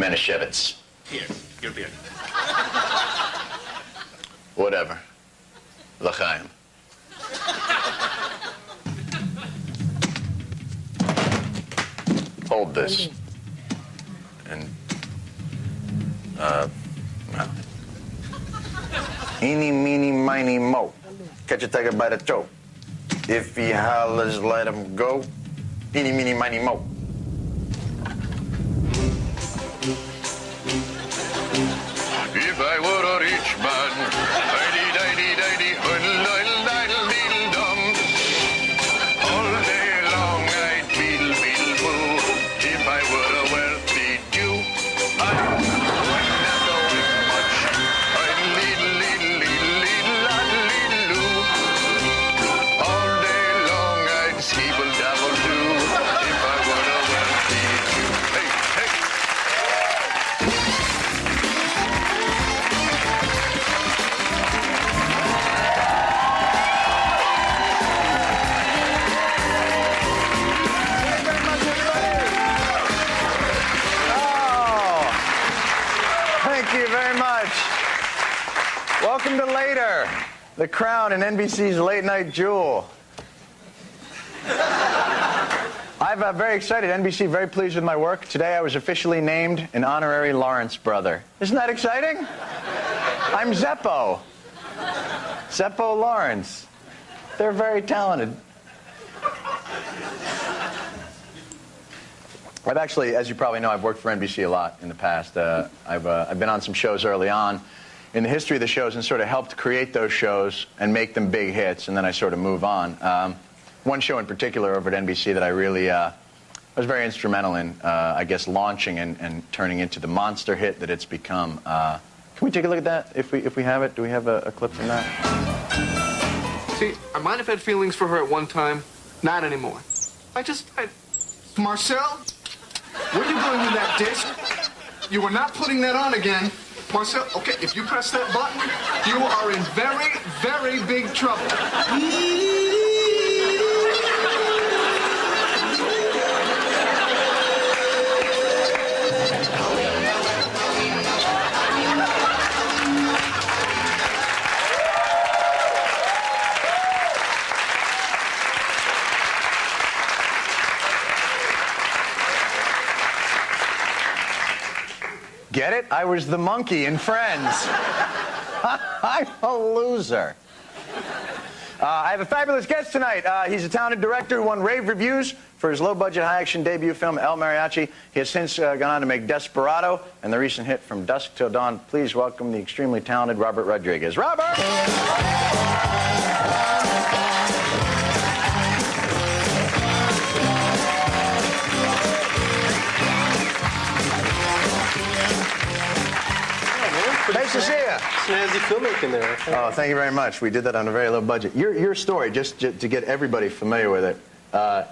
Manischewitz. Here, your beer. Whatever. L'chaim. Hold this. And, well. Eeny, meeny, miny, mo. Catch a tiger by the toe. If he hollers, let him go. Eeny, meeny, miny, mo. If I were a rich man, di-di-di-di-di-di, diddle-diddle-diddle-diddle-dum. All day long I'd beedle-beedle-boo. If I were a wealthy Jew, I wouldn't have to win much. I'd leedle-leedle-leedle-leedle-leedle-loo. All day long I'd skeeble-dabble-doo. If I were a wealthy Jew. Hey, hey. Thank you very much. Welcome to Later, the crown and NBC's late night jewel. I'm very excited. NBC very pleased with my work. Today I was officially named an honorary Lawrence brother. Isn't that exciting? I'm Zeppo. Zeppo Lawrence. They're very talented. I've actually, as you probably know, I've worked for NBC a lot in the past. I've been on some shows early on in the history of the shows and sort of helped create those shows and make them big hits, and then I sort of move on. One show in particular over at NBC that I really was very instrumental in, I guess, launching and turning into the monster hit that it's become. Can we take a look at that if we have it? Do we have a clip from that? See, I might have had feelings for her at one time, not anymore. Marcel? What are you doing with that disc? You are not putting that on again. Marcel, okay, if you press that button, you are in very, very big trouble. Get it? I was the monkey in Friends. I'm a loser. I have a fabulous guest tonight. He's a talented director who won rave reviews for his low-budget, high-action debut film, El Mariachi. He has since gone on to make Desperado and the recent hit From Dusk Till Dawn. Please welcome the extremely talented Robert Rodriguez. Robert! Nice to see you. Snazzy filmmaking there. Oh, thank you very much. We did that on a very low budget. Your story, just to get everybody familiar with it,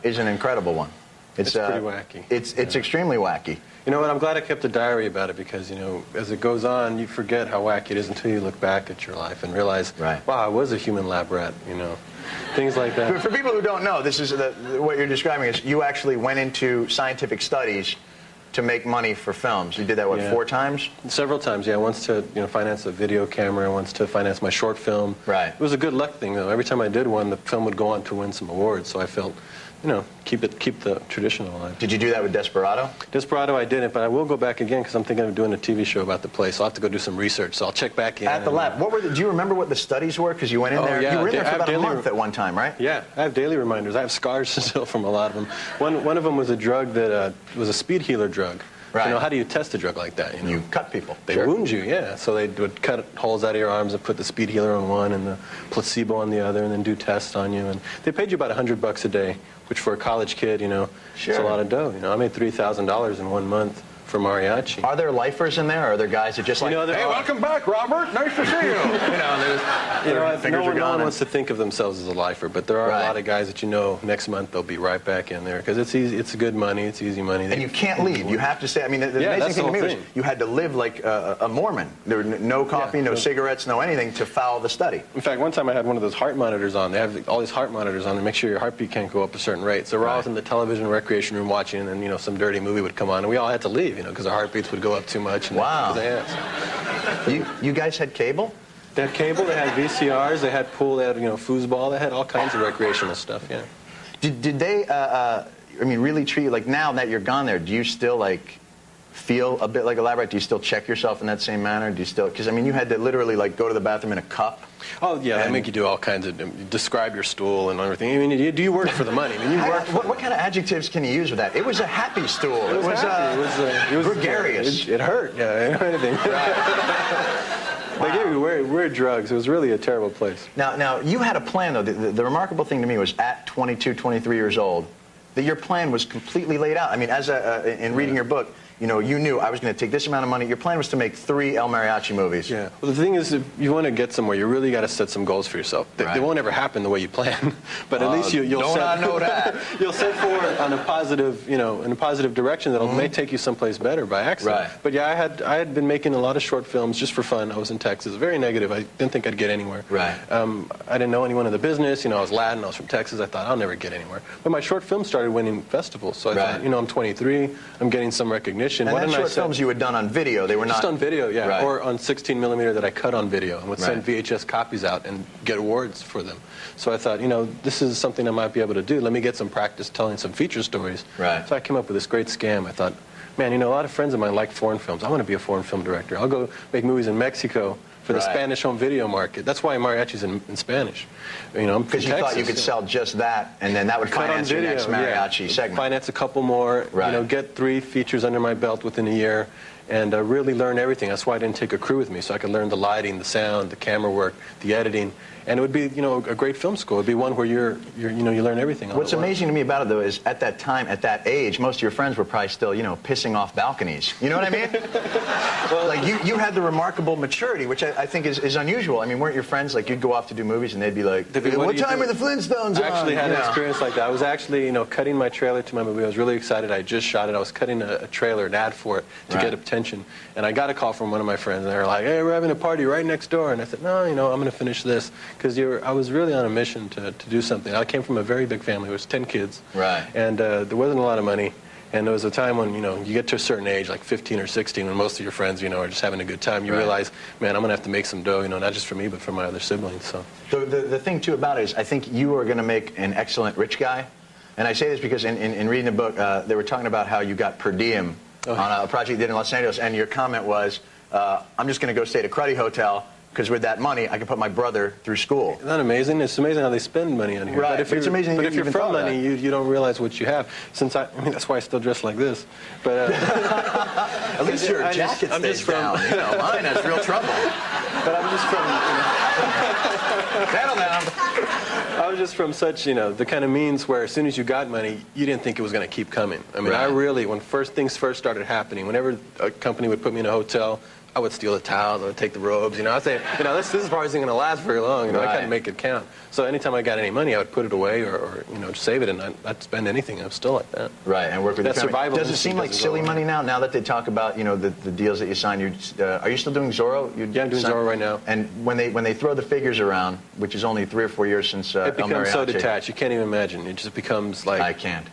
is an incredible one. It's pretty wacky. It's extremely wacky. You know what? I'm glad I kept a diary about it because, you know, as it goes on, you forget how wacky it is until you look back at your life and realize, right, wow, I was a human lab rat, you know. Things like that. For people who don't know, this is what you're describing is you actually went into scientific studies to make money for films. You did that, what, 4 times? Several times, yeah. Once to, you know, finance a video camera, once to finance my short film. Right. It was a good luck thing, though. Every time I did one, the film would go on to win some awards, so I felt, you know, keep the tradition alive. Did you do that with Desperado? Desperado, I didn't, but I will go back again because I'm thinking of doing a TV show about the place. So I'll have to go do some research, so I'll check back in. At the lab. What were do you remember what the studies were? Because you went in there. Yeah. You were in there for about a month at one time, right? Yeah, I have daily reminders. I have scars still from a lot of them. One of them was a drug that was a speed healer drug. Right. You know, how do you test a drug like that? You know? You cut people. They wound you, yeah. So they would cut holes out of your arms and put the speed healer on one and the placebo on the other and then do tests on you. And they paid you about $100 a day, which for a college kid, you know, it's a lot of dough. You know, I made $3,000 in 1 month for Mariachi. Are there lifers in there, or are there guys that just like, hey, welcome back, Robert. Nice to see you. No one wants to think of themselves as a lifer, but there are a lot of guys that you know next month they'll be right back in there because it's easy. It's good money. It's easy money. And you can't leave. You have to stay. I mean, the amazing thing to me was you had to live like a Mormon. There were no coffee, no cigarettes, no anything to follow the study. In fact, one time I had one of those heart monitors on. They have all these heart monitors on to make sure your heartbeat can't go up a certain rate. So we're all in the television recreation room watching, and then, you know, some dirty movie would come on, and we all had to leave. you know, because our heartbeats would go up too much. And Wow. You guys had cable? They had cable, they had VCRs, they had pool, they had, you know, foosball, they had all kinds of recreational stuff, yeah. Did they, I mean, really treat you, like now that you're gone there, do you still, like, feel a bit like elaborate? Do you still check yourself in that same manner? Do you still, because, I mean, you had to literally, like, go to the bathroom in a cup. Oh, yeah, they make you do all kinds of, describe your stool and everything. I mean, do you work for the money? I mean, you work what kind of adjectives can you use with that? It was a happy stool. It was gregarious. It hurt, yeah, anything. They gave you weird drugs. It was really a terrible place. Now you had a plan, though. The remarkable thing to me was at 22, 23 years old, that your plan was completely laid out. I mean, as in reading your book, you know, you knew I was going to take this amount of money. Your plan was to make 3 El Mariachi movies. Yeah. Well, the thing is, if you want to get somewhere, you really got to set some goals for yourself. They won't ever happen the way you plan, but at least you'll don't set. I know that? You'll set forward on a positive, you know, in a positive direction that may take you someplace better by accident. Right. But yeah, I had been making a lot of short films just for fun. I was in Texas, very negative. I didn't think I'd get anywhere. Right. I didn't know anyone in the business. You know, I was Latin. I was from Texas. I thought I'll never get anywhere. But my short films started winning festivals. So I thought, you know, I'm 23. I'm getting some recognition. And Why then didn't I short films you had done on video. They were just not on video, yeah, right. or on 16 millimeter that I cut on video and would send VHS copies out and get awards for them. So I thought, you know, this is something I might be able to do. Let me get some practice telling some feature stories. Right. So I came up with this great scam. I thought, man, you know, a lot of friends of mine like foreign films. I want to be a foreign film director. I'll go make movies in Mexico for the Spanish home video market. That's why Mariachi's in Spanish. You know, because you thought you could sell just that, and then that would finance your next Mariachi segment. Finance a couple more. You know, get 3 features under my belt within a year. And really learn everything. That's why I didn't take a crew with me, so I could learn the lighting, the sound, the camera work, the editing, and it would be, you know, a great film school. It'd be one where you learn everything. What's amazing to me about it, though, is at that time, at that age, most of your friends were probably still, you know, pissing off balconies. You know what I mean? Well, like you had the remarkable maturity, which I think is unusual. I mean, weren't your friends like you'd go off to do movies and they'd be like, "What time are the Flintstones on?" I actually had an experience like that. I was actually, you know, cutting my trailer to my movie. I was really excited. I just shot it. I was cutting a trailer, an ad for it to get attention. And I got a call from one of my friends, and they were like, "Hey, we're having a party right next door." And I said, "No, you know, I'm going to finish this," because I was really on a mission to do something. I came from a very big family. It was 10 kids. Right. And there wasn't a lot of money. And there was a time when, you know, you get to a certain age, like 15 or 16, when most of your friends, you know, are just having a good time. You realize, man, I'm going to have to make some dough, you know, not just for me, but for my other siblings. So the thing, too, about it is I think you are going to make an excellent rich guy. And I say this because in reading the book, they were talking about how you got per diem on a project you did in Los Angeles, and your comment was, I'm just going to go stay at a cruddy hotel, because with that money, I can put my brother through school. Isn't that amazing? It's amazing how they spend money on here. Right. But It's amazing. But if you're from money, you don't realize what you have. I mean, that's why I still dress like this. But at least your jacket stays down. You know, mine has real trouble. But I'm just from. Settle down. I was just from such, you know, the kind of means where as soon as you got money, you didn't think it was going to keep coming. I mean, I really, when things first started happening, whenever a company would put me in a hotel, I would steal the towels, I would take the robes, you know. I'd say, you know, this probably isn't going to last very long, you know. I couldn't make it count. So anytime I got any money, I would put it away or you know, save it, and I'd spend anything. I'm still like that. Right, and work with that the survival. Does it seem like silly money now? Now that they talk about, you know, the deals that you sign, are you still doing Zorro? Yeah, I'm doing Zorro right now. And when they throw the figures around, which is only 3 or 4 years since it becomes so detached. You can't even imagine. It just becomes like I can't.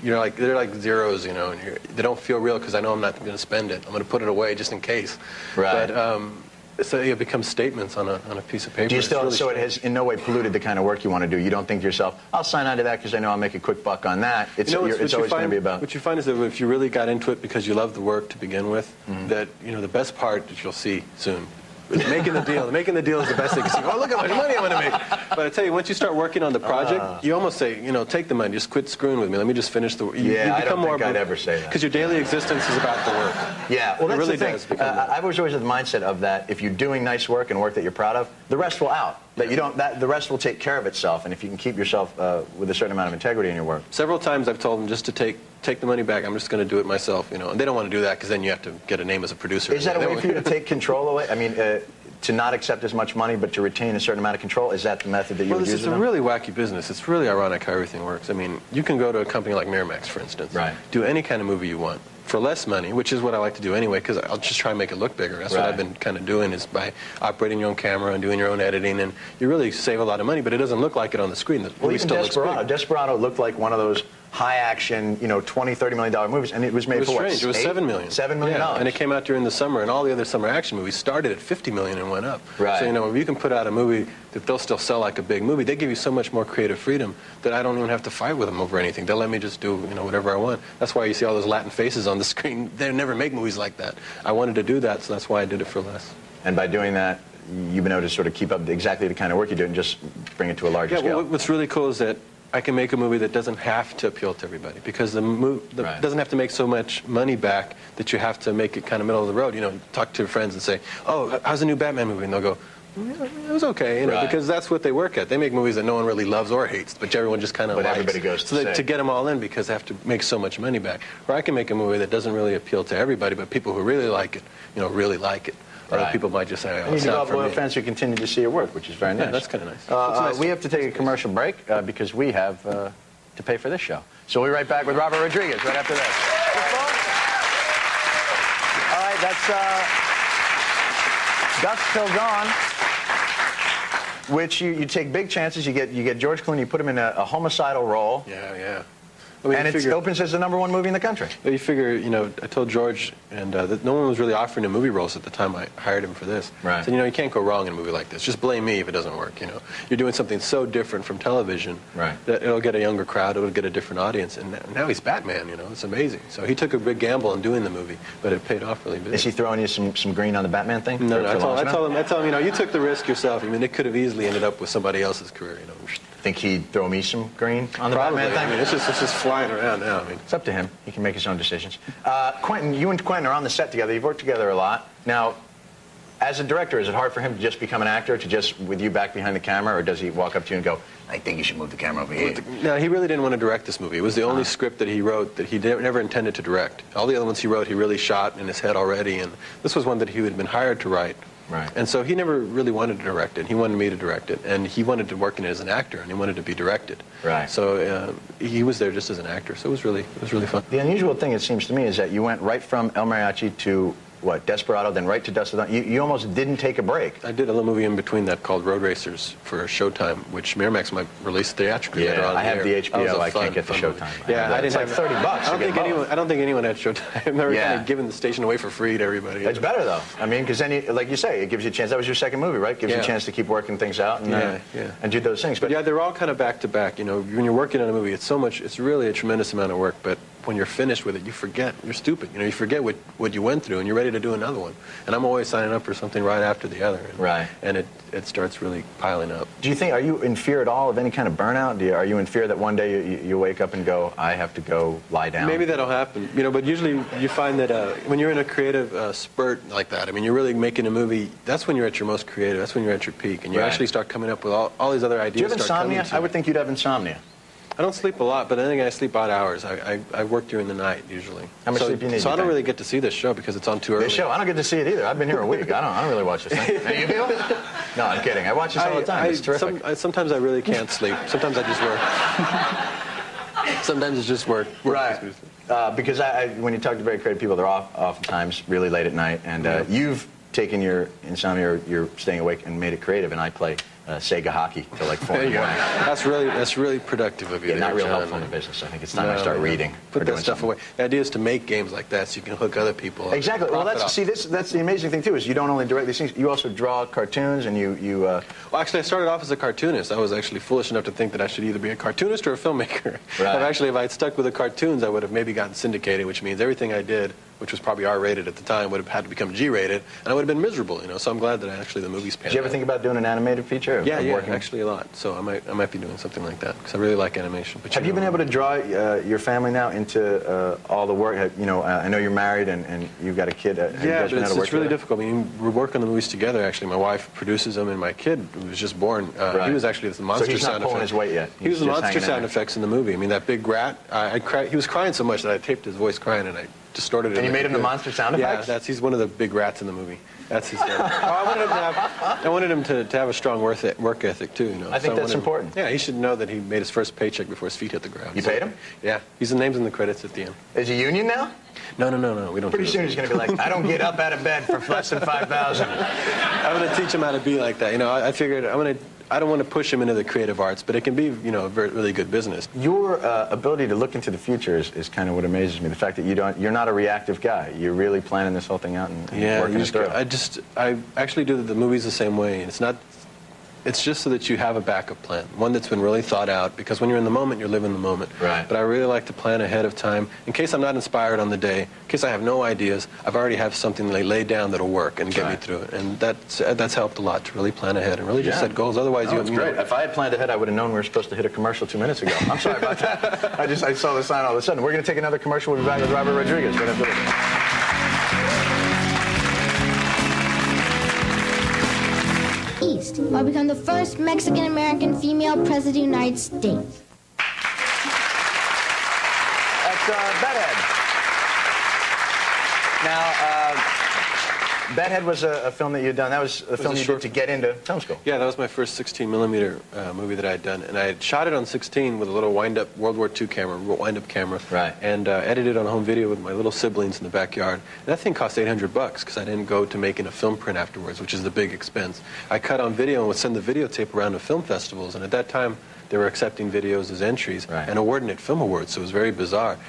You're like, they're like zeros, you know, and they don't feel real because I know I'm not going to spend it. I'm going to put it away just in case. Right. But so it becomes statements on a piece of paper. Do you still? So it has in no way polluted the kind of work you want to do. You don't think to yourself, I'll sign on to that because I know I'll make a quick buck on that. It's always going to be about. What you find is that if you really got into it because you love the work to begin with, that, you know, the best part that you'll see soon. Making the deal. Making the deal is the best thing. You see, oh, look how much money I'm going to make. But I tell you, once you start working on the project, you almost say, you know, take the money. Just quit screwing with me. Let me just finish the work. You I don't think I'd ever say that. Because your daily existence is about the work. Yeah, well, that's really the thing. I've always had the mindset of that if you're doing nice work and work that you're proud of, the rest will out. That you don't. That the rest will take care of itself. And if you can keep yourself with a certain amount of integrity in your work. Several times I've told them just to take the money back. I'm just going to do it myself. You know, and they don't want to do that because then you have to get a name as a producer. Is that a way for you to take control away? I mean. To not accept as much money, but to retain a certain amount of control? Is that the method that you would use? Well, it's a really wacky business. It's really ironic how everything works. I mean, you can go to a company like Miramax, for instance. Right. Do any kind of movie you want for less money, which is what I like to do anyway, because I'll just try and make it look bigger. That's what I've been kind of doing, is by operating your own camera and doing your own editing, and you really save a lot of money, but it doesn't look like it on the screen. The movie still looks big. Desperado looked like one of those high-action, $20, $30 million movies, and it was made for what? It was $7 million. $7 million. Yeah, and it came out during the summer, and all the other summer action movies started at $50 million and went up. Right. So, if you can put out a movie that they'll still sell like a big movie, they give you so much more creative freedom that I don't even have to fight with them over anything. They'll let me just do, whatever I want. That's why you see all those Latin faces on the screen. They never make movies like that. I wanted to do that, so that's why I did it for less. And by doing that, you've been able to sort of keep up exactly the kind of work you do and just bring it to a larger scale. Well, what's really cool is that I can make a movie that doesn't have to appeal to everybody, because the movie doesn't have to make so much money back that you have to make it kind of middle of the road. Talk to your friends and say, "Oh, how's the new Batman movie?" And they'll go, "Yeah, it was okay," because that's what they work at. They make movies that no one really loves or hates, but everyone just kind of likes. But everybody goes to get them all in, because they have to make so much money back. Or I can make a movie that doesn't really appeal to everybody, but people who really like it, really like it. Other people might just say, you develop loyal fans who continue to see your work, which is very nice. Yeah, that's kind of nice. We have to take a commercial break because we have to pay for this show. So we'll be right back with Robert Rodriguez right after this. All right, that's Dusk Till Dawn, which you take big chances. You get George Clooney, you put him in a homicidal role. Yeah. And it opens as the #1 movie in the country. You figure, I told George, and that no one was really offering him movie roles at the time I hired him for this. Right. So, you can't go wrong in a movie like this. Just blame me if it doesn't work, You're doing something so different from television that it'll get a younger crowd, it'll get a different audience. And now he's Batman, It's amazing. So he took a big gamble in doing the movie, but it paid off really big. Is he throwing you some green on the Batman thing? No, I tell him, you took the risk yourself. It could have easily ended up with somebody else's career, Think he'd throw me some green on the Batman thing? It's just flying around now. It's up to him. He can make his own decisions. Quentin, you and Quentin are on the set together. You've worked together a lot. Now, as a director, is it hard for him to just become an actor, with you back behind the camera, or does he walk up to you and go, "I think you should move the camera over here"? No, he really didn't want to direct this movie. It was the only script that he wrote that he never intended to direct. All the other ones he wrote, he really shot in his head already, and this was one that he had been hired to write. Right. And so he never really wanted to direct it. He wanted me to direct it, and he wanted to work in it as an actor, and he wanted to be directed. Right. So he was there just as an actor. So it was really fun. The unusual thing, it seems to me, is that you went right from El Mariachi to Desperado, then right to Dusk Till Dawn. You almost didn't take a break. I did a little movie in between that called Road Racers for Showtime, which Miramax might release theatrically later on. I have the HBO. I can't get the Showtime. Yeah, it's like $30. I don't think anyone had Showtime. I've never kind of given the station away for free to everybody. It's better though. Because then, like you say, it gives you a chance. That was your second movie, right? Gives you a chance to keep working things out and do those things. But yeah, they're all kind of back to back. When you're working on a movie, it's really a tremendous amount of work. But when you're finished with it, you forget. You're stupid. You forget what you went through, and you're ready to do another one. And I'm always signing up for something right after the other. And it starts really piling up. Do you think, are you in fear at all of any kind of burnout? Are you in fear that one day you wake up and go, I have to go lie down? Maybe that'll happen. But usually you find that when you're in a creative spurt like that, you're really making a movie, that's when you're at your most creative. That's when you're at your peak. And you actually start coming up with all these other ideas. Do you have insomnia? I would think you'd have insomnia. I don't sleep a lot, but I think I sleep odd hours. I work during the night usually. How much sleep do you need? So I don't really get to see this show because it's on too early. This show? I don't get to see it either. I've been here a week. I don't really watch this thing. Hey, you feel? No, I'm kidding. I watch this all the time. It's terrific. Sometimes I really can't sleep. Sometimes I just work. Sometimes it's just work. Right. Because when you talk to very creative people, they're oftentimes really late at night, and you've taken your insomnia or your staying awake and made it creative, and I play Sega hockey till like 4 in the morning. That's really productive of you. Yeah, not real helpful in the business. I think it's time I start reading. Put that stuff away. The idea is to make games like that so you can hook other people up. Exactly. Well, that's the amazing thing too, is you don't only direct these things, you also draw cartoons, and you Well, actually, I started off as a cartoonist. I was actually foolish enough to think that I should either be a cartoonist or a filmmaker. Right. If I had stuck with the cartoons, I would have maybe gotten syndicated, which means everything I did, which was probably R-rated at the time, would have had to become G-rated, and I would have been miserable, So I'm glad that the movies panned out. Did you ever think about doing an animated feature? Yeah, actually a lot. So I might be doing something like that because I really like animation. But have you been able to draw your family now into all the work? I know you're married and you've got a kid. Yeah, but it's really difficult. We work on the movies together. Actually, my wife produces them, and my kid, who was just born, he was actually the monster sound effects. So he's not pulling his weight yet. He was the monster sound effects in the movie. That big rat. He was crying so much that I taped his voice crying, and I distorted it. And you made him the monster sound effects? Yeah, he's one of the big rats in the movie. That's his. I wanted him to have a strong work ethic too. You know. I think that's important. Yeah, he should know that he made his first paycheck before his feet hit the ground. You paid him? Yeah, his name's in the credits at the end. Is he union now? No, we don't. Pretty soon he's going to be like, I don't get up out of bed for less than $5,000. I'm going to teach him how to be like that. You know, I figured I don't want to push him into the creative arts, but it can be, you know, a really good business. Your ability to look into the future is kind of what amazes me. The fact that you're not a reactive guy. You're really planning this whole thing out and working it through. I actually do the movies the same way. It's just so that you have a backup plan, one that's been really thought out, because when you're in the moment, you're living the moment. Right. But I really like to plan ahead of time, in case I'm not inspired on the day, in case I have no ideas, I've already have something laid down that'll work and get me through it. And that's helped a lot, to really plan ahead and really just set goals. Otherwise, it's great. If I had planned ahead, I would have known we were supposed to hit a commercial 2 minutes ago. I'm sorry about that. I saw the sign all of a sudden. We're going to take another commercial. We'll be back with Robert Rodriguez right after this. East, will become the first Mexican-American female president of the United States. That's Bedhead. Now, Bedhead was a film that you had done. That was a film you did to get into film school. Yeah, that was my first 16mm movie that I had done. And I had shot it on 16 with a little wind-up World War II camera, wind-up camera. Right. And edited on home video with my little siblings in the backyard. And that thing cost $800 because I didn't go to making a film print afterwards, which is the big expense. I cut on video and would send the videotape around to film festivals. And at that time, they were accepting videos as entries and awarding it film awards, so it was very bizarre.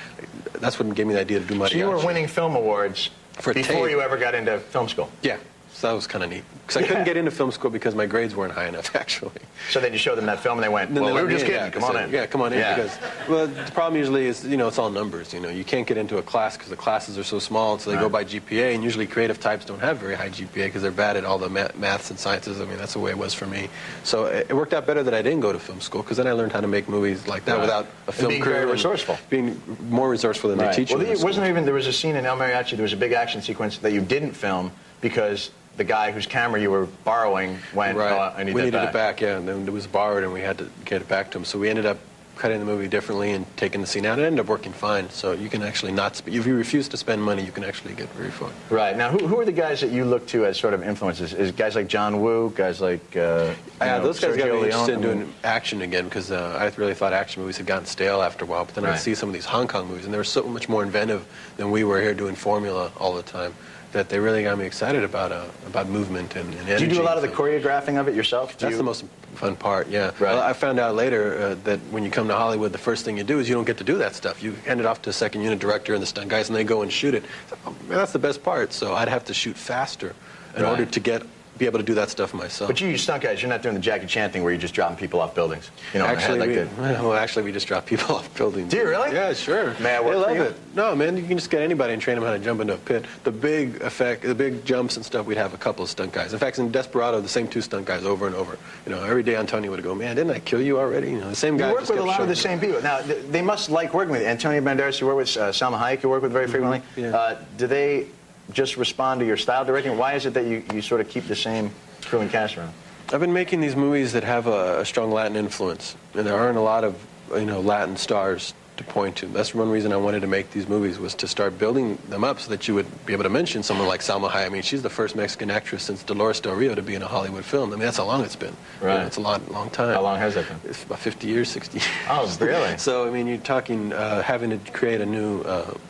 That's what gave me the idea to do Mariachi. So you were winning film awards before you ever got into film school? Yeah. So that was kind of neat. Because I couldn't get into film school because my grades weren't high enough, actually. So then you showed them that film and they went, well, we were just kidding, come on in. Yeah, come on in. Because, well, the problem usually is, you know, it's all numbers. You know, you can't get into a class because the classes are so small, so they go by GPA, and usually creative types don't have very high GPA because they're bad at all the maths and sciences. I mean, that's the way it was for me. So it worked out better that I didn't go to film school, because then I learned how to make movies like that without a film career. Being very resourceful. Being more resourceful than they teach you. Well, there was a scene in El Mariachi, there was a big action sequence that you didn't film because the guy whose camera you were borrowing went, I need we that needed back. it back, yeah, and then it was borrowed and we had to get it back to him. So we ended up cutting the movie differently and taking the scene out. It ended up working fine, so you can actually not, if you refuse to spend money, you can actually get very far. Right. Now, who are the guys that you look to as sort of influences? Is guys like John Woo, guys like, those guys got me interested in Leone? doing action again, because I really thought action movies had gotten stale after a while, but then I'd see some of these Hong Kong movies, and they were so much more inventive than we were here doing formula all the time, that they really got me excited about movement and energy. Do you do a lot of the choreographing of it yourself? That's the most fun part, yeah. Right. Well, I found out later that when you come to Hollywood, the first thing you do is you don't get to do that stuff. You hand it off to a second unit director and the stunt guys, and they go and shoot it. Oh, man, that's the best part. So I'd have to shoot faster in order to be able to do that stuff myself. But you stunt guys, you're not doing the Jackie Chan thing where you're just dropping people off buildings. You know, actually, we just drop people off buildings. Do you really? Yeah, sure. May I work They for you? love it. No, man, you can just get anybody and train them how to jump into a pit. The big the big jumps and stuff, we'd have a couple of stunt guys. In fact, in Desperado, the same two stunt guys over and over. You know, every day Antonio would go, man, didn't I kill you already? You know, the same guy. You work with a lot of the same people. Now, they must like working with you. Antonio Banderas, you work with Salma Hayek, you work with very frequently. Yeah. Do they just respond to your style directing? Why is it that you sort of keep the same crew and cast around? I've been making these movies that have a strong Latin influence, and there aren't a lot of Latin stars to point to. That's one reason I wanted to make these movies, was to start building them up so that you would be able to mention someone like Salma Hayek. I mean, she's the first Mexican actress since Dolores Del Rio to be in a Hollywood film. I mean, that's how long it's been. Right. You know, it's a long time. How long has that been? It's about 50 years, 60 years. Oh, really? So, I mean, you're talking having to create a new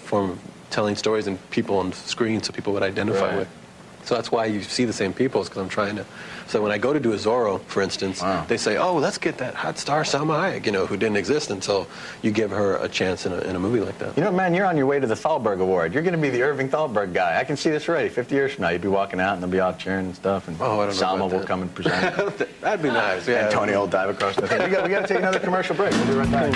form of telling stories and people on screen so people would identify with. So that's why you see the same people, because I'm trying to. So when I go to do a Zorro, for instance, they say, oh, let's get that hot star Salma Hayek, who didn't exist until you give her a chance in a movie like that. You know, man, you're on your way to the Thalberg Award. You're going to be the Irving Thalberg guy. I can see this already. 50 years from now, you'd be walking out and they'll be all cheering and stuff, and I don't know Salma about will that. come and present. That'd be nice. Yeah. Antonio will dive across the thing. We got to take another commercial break. We'll be right back.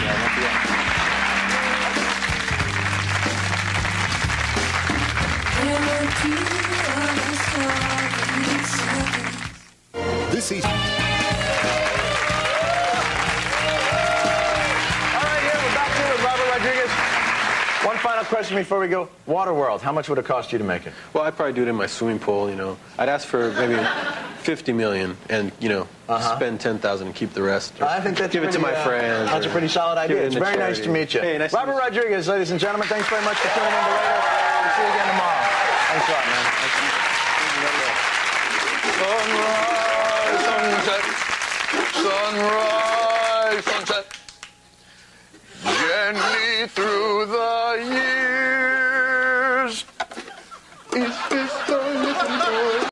This season. All right, here we're back here with Robert Rodriguez. One final question before we go. Waterworld, how much would it cost you to make it? Well, I'd probably do it in my swimming pool, I'd ask for maybe 50 million and, you know, spend 10,000 and keep the rest. Or I think that's give it to my friends. That's a pretty solid idea. It's very nice to meet you. Hey, nice Robert to meet you. Rodriguez, ladies and gentlemen, thanks very much for tuning in to Later. We'll see you again tomorrow. Thanks a lot, man. Sunrise, sunset, gently through the years. Is this the little boy?